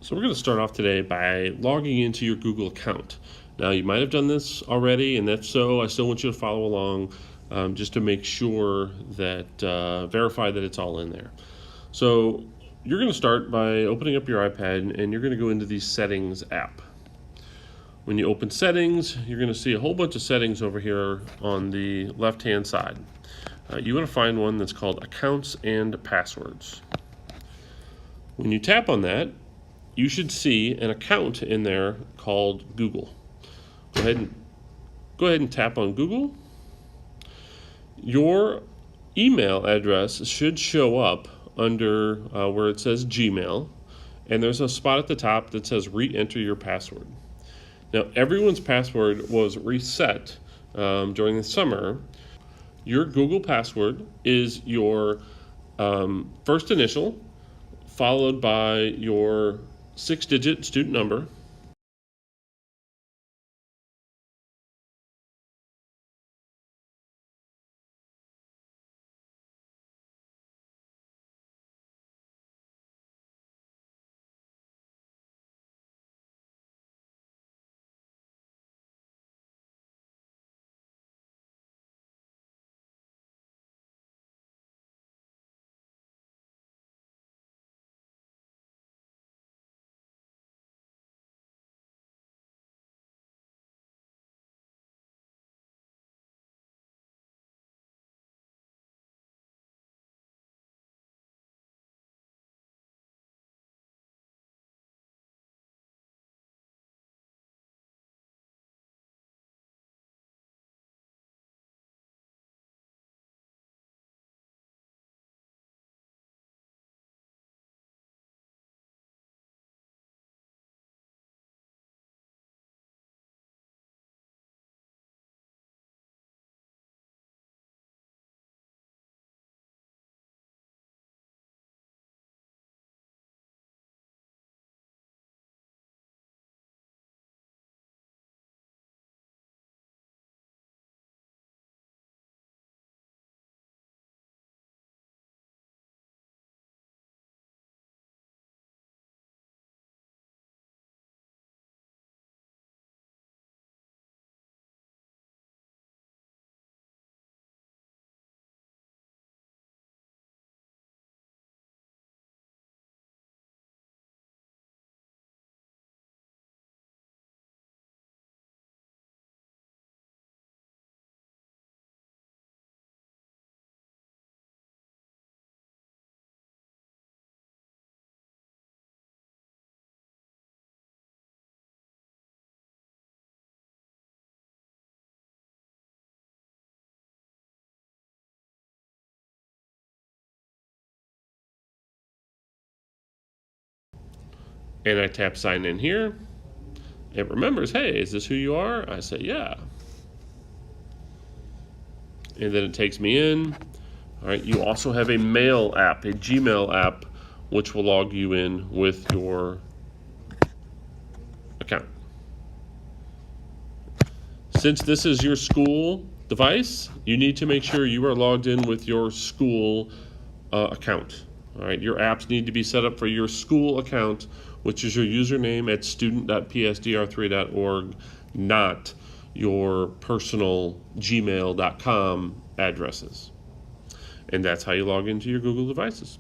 So we're going to start off today by logging into your Google account. Now you might have done this already, and if so, I still want you to follow along just to make sure that verify that it's all in there. So you're going to start by opening up your iPad and you're going to go into the Settings app. When you open Settings, you're going to see a whole bunch of settings over here on the left-hand side. You want to find one that's called Accounts and Passwords. When you tap on that, you should see an account in there called Google. Go ahead and tap on Google. Your email address should show up under where it says Gmail, and there's a spot at the top that says re-enter your password. Now, everyone's password was reset during the summer. Your Google password is your first initial, followed by your 6-digit student number, and I tap sign in here. It remembers, hey, is this who you are? I say, yeah. And then it takes me in. All right, you also have a mail app, a Gmail app, which will log you in with your account. Since this is your school device, you need to make sure you are logged in with your school account. All right, your apps need to be set up for your school account, which is your username at student.psdr3.org, not your personal gmail.com addresses. And that's how you log into your Google devices.